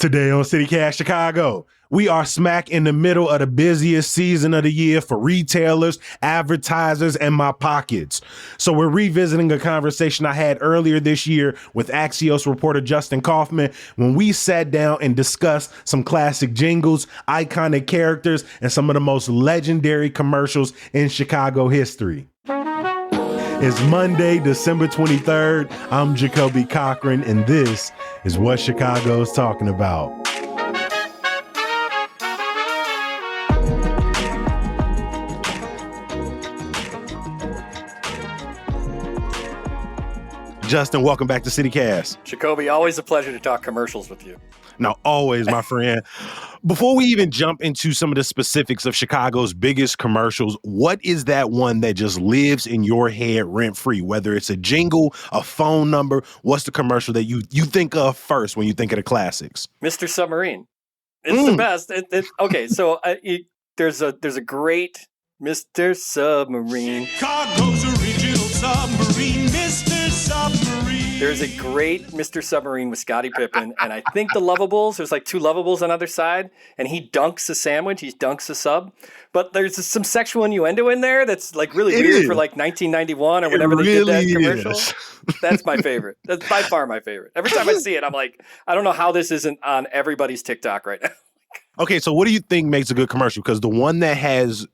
Today on CityCast Chicago, we are smack in the middle of the busiest season of the year for retailers, advertisers, and my pockets. So we're revisiting a conversation I had earlier this year with Axios reporter Justin Kaufmann when we sat down and discussed some classic jingles, iconic characters, and some of the most legendary commercials in Chicago history. It's Monday, December 23rd. I'm Jacoby Cochran, and this is what Chicago's talking about. Justin, welcome back to CityCast. Jacoby, always a pleasure to talk commercials with you. No, always, my friend. Before we even jump into some of the specifics of Chicago's biggest commercials, what is that one that just lives in your head rent-free? Whether it's a jingle, a phone number, what's the commercial that you think of first when you think of the classics? Mr. Submarine. It's the best. Okay, so there's a great Mr. Submarine. Chicago's original submarine, Mr. Submarine. There's a great Mr. Submarine with Scottie Pippen, and I think the Lovables, there's like two Lovables on either side, and he dunks a sandwich, he dunks a sub, but there's some sexual innuendo in there that's like really weird for like 1991 or whenever they did that commercial. That's my favorite. That's by far my favorite. Every time I see it, I'm like, I don't know how this isn't on everybody's TikTok right now. Okay, so what do you think makes a good commercial? Because the one that has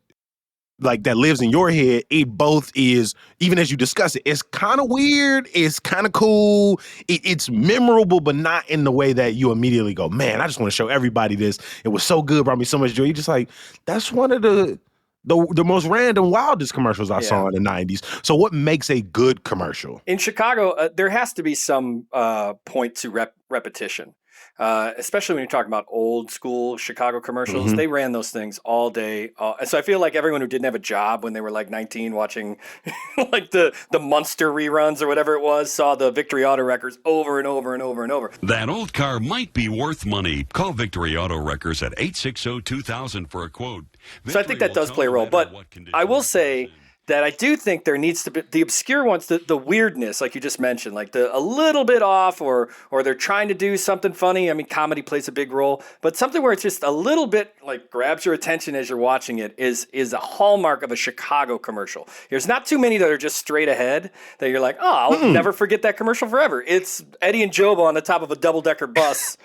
like that lives in your head, it both is, even as you discuss it, it's kind of weird, it's kind of cool, it's memorable, but not in the way that you immediately go, man, I just want to show everybody this. It was so good, brought me so much joy. You're just like, that's one of the most random, wildest commercials I saw in the 90s. So what makes a good commercial? In Chicago, there has to be some point to repetition. Especially when you're talking about old school Chicago commercials, they ran those things all day. And so I feel like everyone who didn't have a job when they were like 19 watching like the Munster reruns or whatever it was, saw the Victory Auto Wreckers over and over and over and over. That old car might be worth money. Call Victory Auto Wreckers at 860-2000 for a quote. So I think that does play a role. But I will say that I do think there needs to be the obscure ones, the weirdness, like you just mentioned, like a little bit off, or they're trying to do something funny. I mean, comedy plays a big role, but something where it's just a little bit like grabs your attention as you're watching it is a hallmark of a Chicago commercial. There's not too many that are just straight ahead that you're like, oh, I'll never forget that commercial forever. It's Eddie and Jobo on the top of a double-decker bus.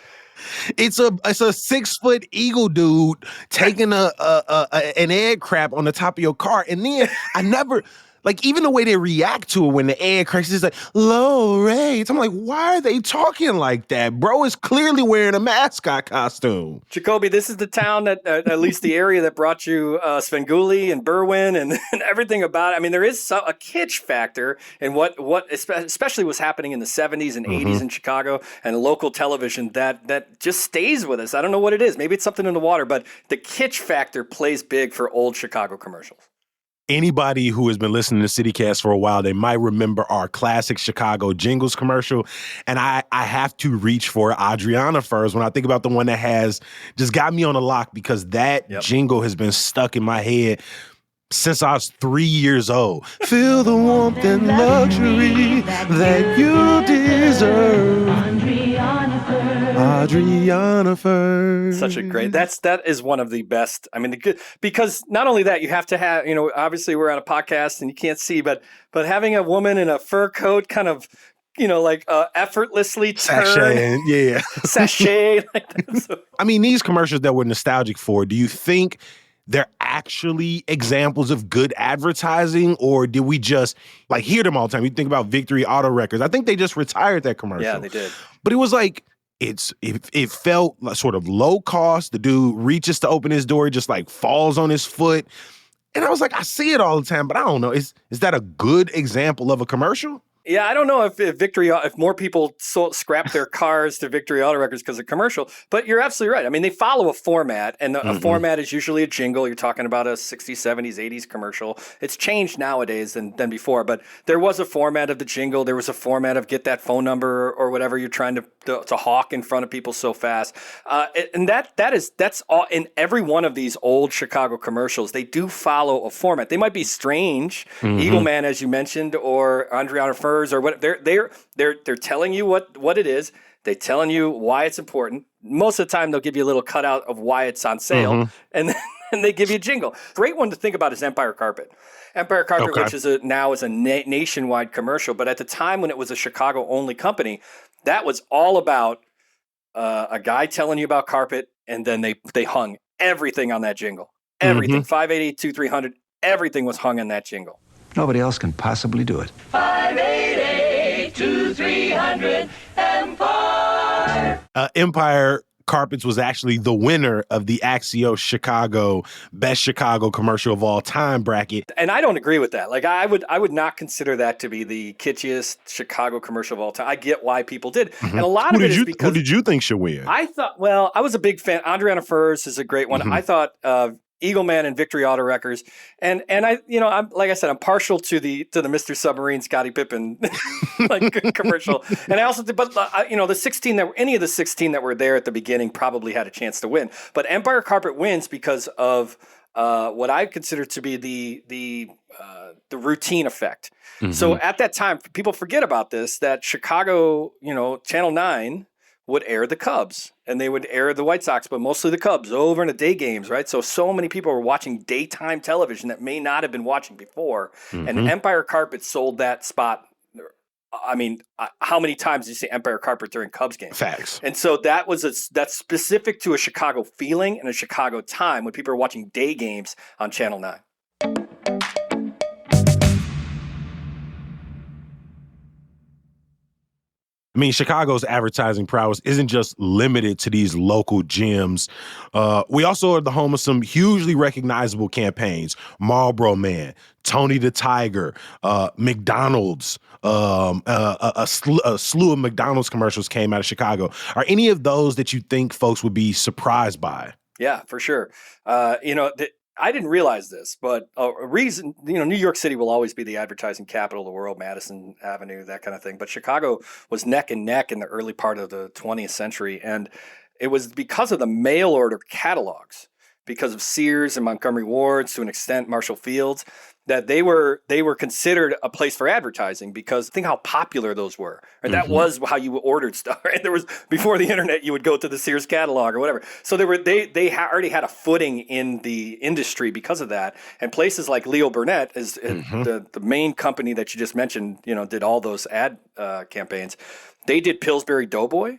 It's a 6-foot eagle dude taking an egg crap on the top of your car, and then I never like even the way they react to it when the egg cracks is like low rates. I'm like, why are they talking like that? Bro is clearly wearing a mascot costume. Jacoby, this is the town that, at least the area that brought you Svengoolie and Berwyn and everything about it. I mean, there is a kitsch factor in what especially was happening in the 70s and 80s in Chicago and local television that just stays with us. I don't know what it is. Maybe it's something in the water, but the kitsch factor plays big for old Chicago commercials. Anybody who has been listening to CityCast for a while, they might remember our classic Chicago jingles commercial. And I have to reach for Adriana first when I think about the one that has just got me on a lock, because that jingle has been stuck in my head since I was 3 years old. Feel the warmth and luxury that you deserve. Adriana first. Such a great, that is one of the best. I mean, because not only that, you have to have, obviously we're on a podcast and you can't see, but having a woman in a fur coat kind of, effortlessly turn. Sashay. Like that. So. I mean, these commercials that we're nostalgic for, do you think they're actually examples of good advertising, or did we just like hear them all the time? You think about Victory Auto Wreckers. I think they just retired that commercial. Yeah, they did. But it was like, it felt like sort of low cost. The dude reaches to open his door, he just like falls on his foot. And I was like, I see it all the time, but I don't know. Is that a good example of a commercial? Yeah, I don't know if more people scrap their cars to Victory Auto Wreckers because of commercial, but you're absolutely right. I mean, they follow a format, and a format is usually a jingle. You're talking about a 60s, 70s, 80s commercial. It's changed nowadays than before, but there was a format of the jingle. There was a format of get that phone number or whatever you're trying to hawk in front of people so fast. And that's all in every one of these old Chicago commercials. They do follow a format. They might be strange, Eagle Man, as you mentioned, or Adriana First, customers or what. They're telling you what it is. They're telling you why it's important. Most of the time, they'll give you a little cutout of why it's on sale, and then they give you a jingle. Great one to think about is Empire Carpet. Empire Carpet, which is now is a nationwide commercial, but at the time when it was a Chicago-only company, that was all about a guy telling you about carpet, and then they hung everything on that jingle. Everything, 588-2300, everything was hung on that jingle. Nobody else can possibly do it. 588-2300 Empire. Empire Carpets was actually the winner of the Axios Chicago Best Chicago Commercial of All Time bracket. And I don't agree with that. Like I would not consider that to be the kitschiest Chicago commercial of all time. I get why people did. And a lot of it is because... Who did you think should win? I was a big fan. Adriana Furs is a great one. I thought Eagle Man and Victory Auto Wreckers. And I'm like I said, I'm partial to the Mr. Submarine Scottie Pippen like commercial. And I also did, but the 16 any of the 16 that were there at the beginning probably had a chance to win. But Empire Carpet wins because of what I consider to be the routine effect. So at that time, people forget about this, that Chicago, Channel 9 would air the Cubs and they would air the White Sox, but mostly the Cubs over in the day games, right? So many people were watching daytime television that may not have been watching before. And Empire Carpet sold that spot. I mean, how many times do you see Empire Carpet during Cubs games? Facts. And so that's specific to a Chicago feeling and a Chicago time when people are watching day games on Channel 9. I mean, Chicago's advertising prowess isn't just limited to these local gems. We also are the home of some hugely recognizable campaigns. Marlboro Man, Tony the Tiger, McDonald's, a slew of McDonald's commercials came out of Chicago. Are any of those that you think folks would be surprised by? Yeah, for sure. I didn't realize this, but a reason, New York City will always be the advertising capital of the world, Madison Avenue, that kind of thing. But Chicago was neck and neck in the early part of the 20th century. And it was because of the mail order catalogs, because of Sears and Montgomery Ward's, to an extent, Marshall Field's, that they were considered a place for advertising, because think how popular those were. And that was how you ordered stuff. Right? There was, before the internet, you would go to the Sears catalog or whatever. So they already had a footing in the industry because of that. And places like Leo Burnett is the main company that you just mentioned, did all those ad campaigns. They did Pillsbury Doughboy,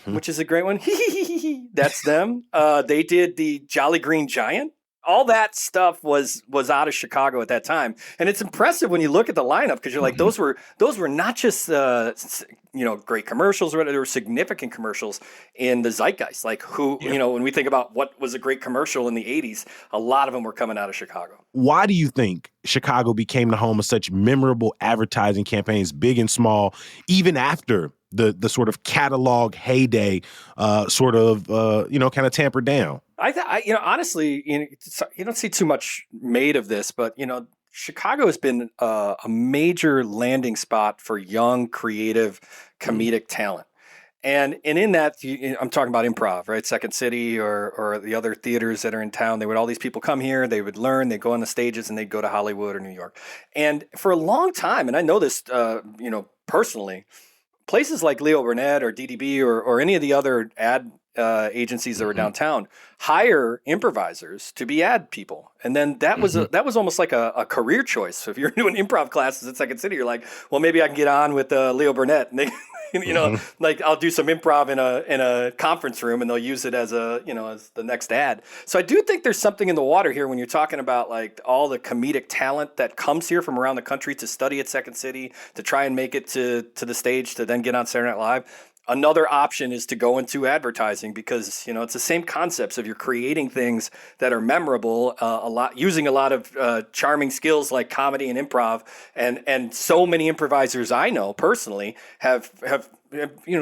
which is a great one. That's them. They did the Jolly Green Giant. All that stuff was out of Chicago at that time, and it's impressive when you look at the lineup, because you're like, those were not just great commercials. There were significant commercials in the zeitgeist. Like when we think about what was a great commercial in the '80s, a lot of them were coming out of Chicago. Why do you think Chicago became the home of such memorable advertising campaigns, big and small, even after the sort of catalog heyday kind of tampered down? Honestly, you don't see too much made of this, but Chicago has been a major landing spot for young, creative, comedic talent. And in that, I'm talking about improv, right? Second City or the other theaters that are in town. All these people come here, they would learn, they go on the stages, and they'd go to Hollywood or New York. And for a long time, and I know this, personally, places like Leo Burnett or DDB or any of the other ad agencies that were downtown hire improvisers to be ad people, and then that was almost like a career choice. So if you're doing improv classes at Second City, you're like, well, maybe I can get on with Leo Burnett, and they, like I'll do some improv in a conference room, and they'll use it as as the next ad. So I do think there's something in the water here when you're talking about like all the comedic talent that comes here from around the country to study at Second City, to try and make it to the stage, to then get on Saturday Night Live. Another option is to go into advertising, because it's the same concepts of you're creating things that are memorable, using a lot of charming skills like comedy and improv, and so many improvisers I know personally have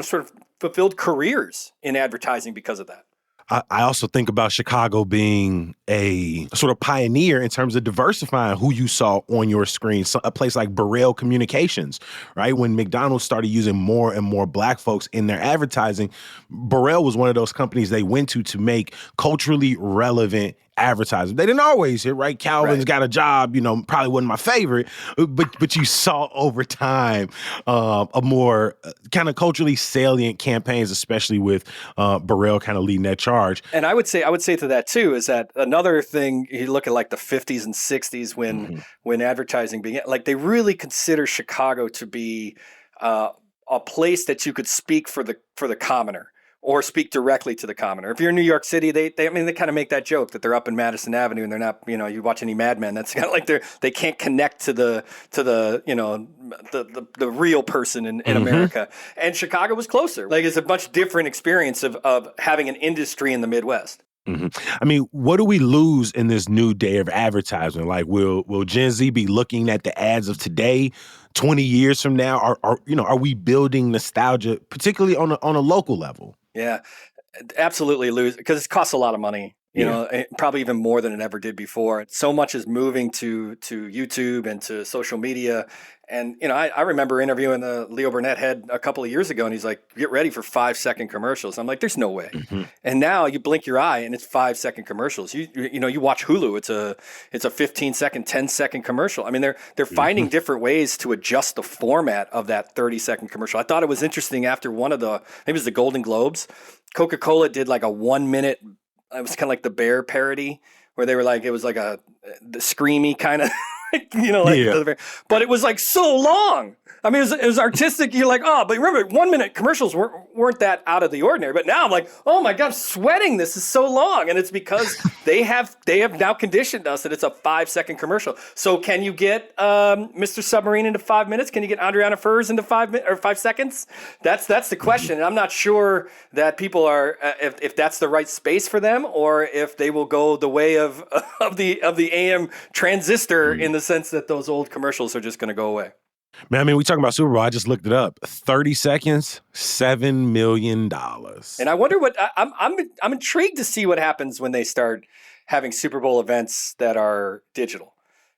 sort of fulfilled careers in advertising because of that. I also think about Chicago being a sort of pioneer in terms of diversifying who you saw on your screen. So a place like Burrell Communications, right? When McDonald's started using more and more Black folks in their advertising, Burrell was one of those companies they went to make culturally relevant advertisers. They didn't always hit, right? Calvin's Got a Job, probably wasn't my favorite, but you saw over time a more kind of culturally salient campaigns, especially with Burrell kind of leading that charge. And I would say to that too is that another thing, you look at like the 50s and 60s when advertising began, like they really consider Chicago to be a place that you could speak for the commoner, or speak directly to the commoner. If you're in New York City, they kind of make that joke that they're up in Madison Avenue and they're not, you watch any Mad Men, that's kind of like they can't connect to the real person in America. And Chicago was closer. Like it's a much different experience of having an industry in the Midwest. I mean, what do we lose in this new day of advertising? Like, will Gen Z be looking at the ads of today, 20 years from now? Are we building nostalgia, particularly on a local level? Yeah, absolutely lose, because it costs a lot of money. Probably even more than it ever did before. So much is moving to YouTube and to social media. And, I remember interviewing the Leo Burnett head a couple of years ago, and he's like, get ready for 5-second commercials. I'm like, there's no way. And now you blink your eye and it's 5-second commercials. You watch Hulu, it's a 15-second, 10-second commercial. I mean, they're finding different ways to adjust the format of that 30-second commercial. I thought it was interesting after maybe it was the Golden Globes, Coca-Cola did like a 1 minute, it was kind of like the Bear parody, where they were like, it was like the screamy kind of, but it was like so long. I mean, it was artistic. You're like, oh, but remember, 1 minute commercials weren't that out of the ordinary. But now I'm like, oh my God, I'm sweating. This is so long, and it's because they have now conditioned us that it's a 5-second commercial. So can you get Mr. Submarine into 5 minutes? Can you get Adriana Furs into 5 seconds? That's the question. And I'm not sure that people are if that's the right space for them, or if they will go the way of the AM transistor in the sense that those old commercials are just going to go away. Man, I mean, we talking about Super Bowl. I just looked it up. 30 seconds, $7 million. And I wonder what I'm intrigued to see what happens when they start having Super Bowl events that are digital,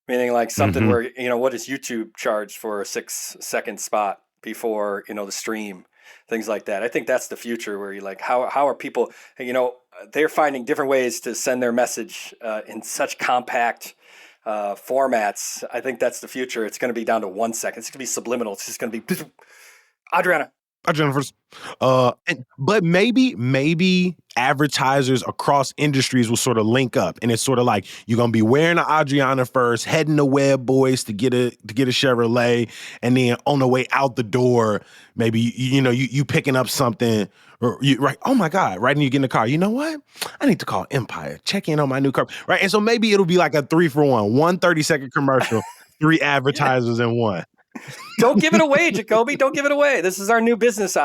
meaning like something where what does YouTube charge for a 6-second spot before the stream, things like that. I think that's the future, where you're like, how are people? They're finding different ways to send their message in such compact formats. I think that's the future. It's going to be down to 1 second. It's going to be subliminal. It's just going to be Adriana first. But maybe advertisers across industries will sort of link up, and it's sort of like you're gonna be wearing an Adriana first, heading to Web Boys to get a Chevrolet, and then on the way out the door, maybe you picking up something. Or oh my God, right? And you get in the car. You know what? I need to call Empire, check in on my new car. Right. And so maybe it'll be like a 3-for-1, 1 30-second commercial, 3 advertisers in one. Don't give it away, Jacoby. Don't give it away. This is our new business.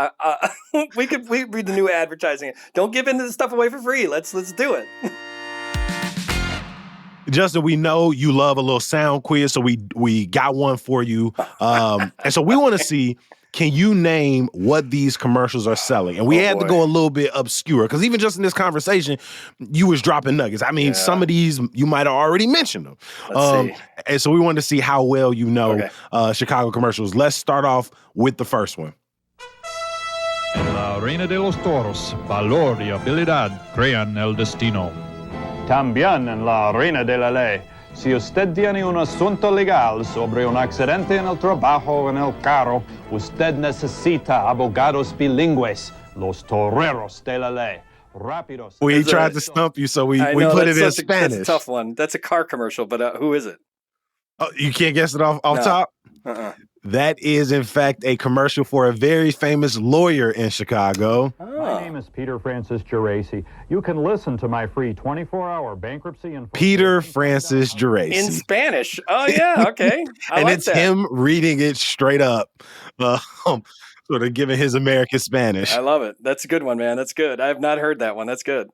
We read the new advertising. Don't give the stuff away for free. Let's do it. Justin, we know you love a little sound quiz, so we got one for you. And so we want to see, can you name what these commercials are selling? And we had to go a little bit obscure, because even just in this conversation, you was dropping nuggets. I mean, some of these, you might have already mentioned them. Let's see. And so we wanted to see how well you know Chicago commercials. Let's start off with the first one. En la reina de los toros, valor y habilidad crean el destino. También en la reina de la ley. Si usted tiene un asunto legal sobre un accidente en el trabajo o en el carro, usted necesita abogados bilingües, los toreros de la ley. Rápidos. We tried to stump you, so we put it in Spanish. That's a tough one. That's a car commercial, but who is it? Oh, you can't guess it off top? That is, in fact, a commercial for a very famous lawyer in Chicago. My name is Peter Francis Geraci. You can listen to my free 24-hour bankruptcy and Peter Francis Geraci. In Spanish. Oh, yeah. Okay. And like it's him reading it straight up, sort of giving his American Spanish. I love it. That's a good one, man. That's good. I have not heard that one. That's good.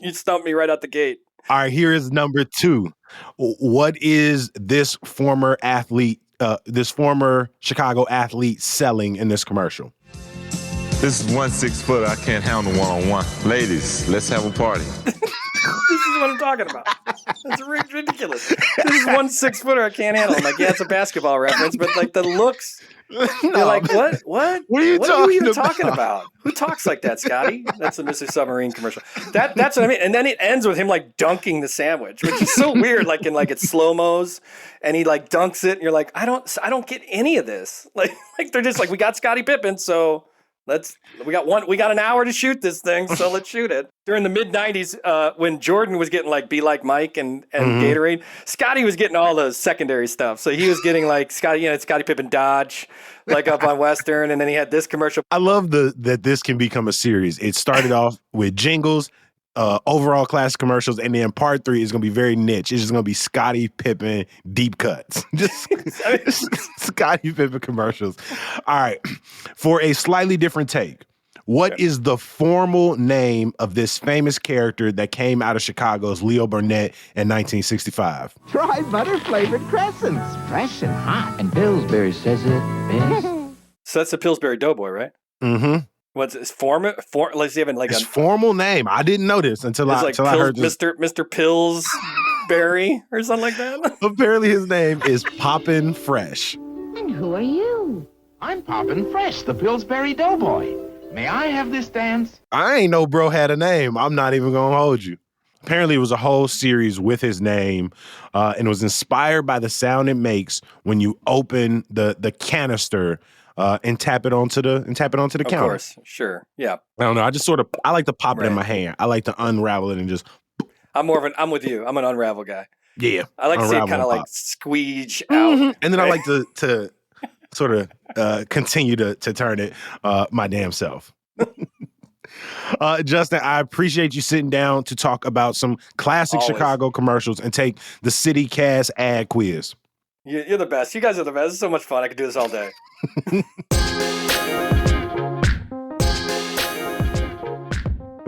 You stumped me right out the gate. All right, here is number 2. What is this former Chicago athlete selling in this commercial? This is 1 6-footer. I can't handle one-on-one. Ladies, let's have a party. This is what I'm talking about. It's ridiculous. This is one 6-footer I can't handle. I'm like, yeah, it's a basketball reference, but like the looks, you're like, what? What are you talking about? Who talks like that, Scotty? That's a Mr. Submarine commercial. That's what I mean. And then it ends with him like dunking the sandwich, which is so weird. Like in like it's slow-mos, and he like dunks it, and you're like, I don't get any of this. Like they're just like, we got Scottie Pippen, so we got an hour to shoot this thing, so let's shoot it. During the mid-90s, when Jordan was getting like Be Like Mike and Gatorade, Scotty was getting all the secondary stuff. So he was getting like Scottie Pippen Dodge, like up on Western, and then he had this commercial. I love that this can become a series. It started off with jingles, overall class commercials, and then part 3 is going to be very niche. It's just going to be Scottie Pippen deep cuts. Just Scottie Pippen commercials. All right. For a slightly different take, what is the formal name of this famous character that came out of Chicago's Leo Burnett in 1965? Try butter-flavored crescents. Fresh and hot. And Pillsbury says it best. So that's the Pillsbury Doughboy, right? Mm-hmm. What's his formal? Let's even like his formal name. I didn't know this until I heard this. Mr. Pillsbury or something like that. Apparently, his name is Poppin' Fresh. And who are you? I'm Poppin' Fresh, the Pillsbury Doughboy. May I have this dance? I ain't know bro had a name. I'm not even gonna hold you. Apparently, it was a whole series with his name, and it was inspired by the sound it makes when you open the canister. And tap it onto the counter. Of course, sure, yeah. I don't know. I like to pop it in my hand. I like to unravel it and just. I'm with you. I'm an unravel guy. Yeah, I like to see it kind of like squeege out, and then I like to sort of continue to turn it my damn self. Justin, I appreciate you sitting down to talk about some classic Chicago commercials and take the City Cast ad quiz. You're the best. You guys are the best. It's so much fun. I could do this all day.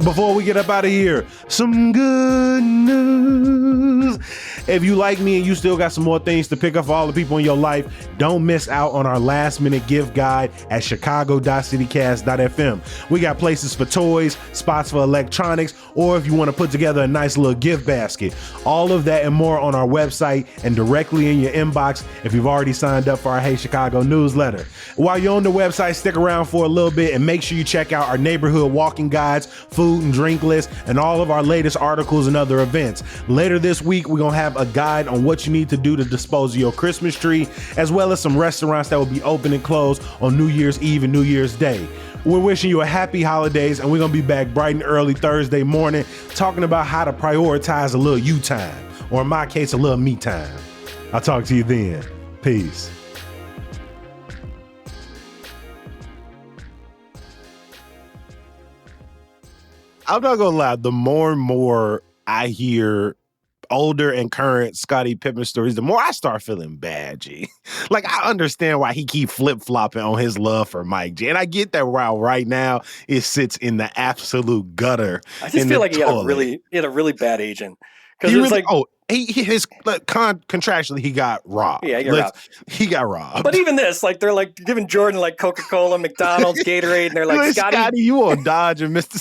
Before we get up out of here, some good news. If you like me and you still got some more things to pick up for all the people in your life, don't miss out on our last-minute gift guide at chicago.citycast.fm. We got places for toys, spots for electronics, or if you want to put together a nice little gift basket. All of that and more on our website and directly in your inbox if you've already signed up for our Hey Chicago newsletter. While you're on the website, stick around for a little bit and make sure you check out our neighborhood walking guides, food and drink list, and all of our latest articles and other events. Later this week, we're going to have a guide on what you need to do to dispose of your Christmas tree, as well as some restaurants that will be open and closed on New Year's Eve and New Year's Day. We're wishing you a happy holidays, and we're going to be back bright and early Thursday morning talking about how to prioritize a little you time, or in my case, a little me time. I'll talk to you then. Peace. I'm not gonna lie, the more and more I hear older and current Scottie Pippen stories, the more I start feeling bad, G. Like, I understand why he keep flip-flopping on his love for Mike, G. And I get that while right now it sits in the absolute gutter. I just feel like he had a really bad agent. Because it's like, contractually he got robbed. Yeah, robbed. He got robbed. But even this, like they're like giving Jordan like Coca-Cola, McDonald's, Gatorade, and they're like, Scotty, you on Dodge and Mr.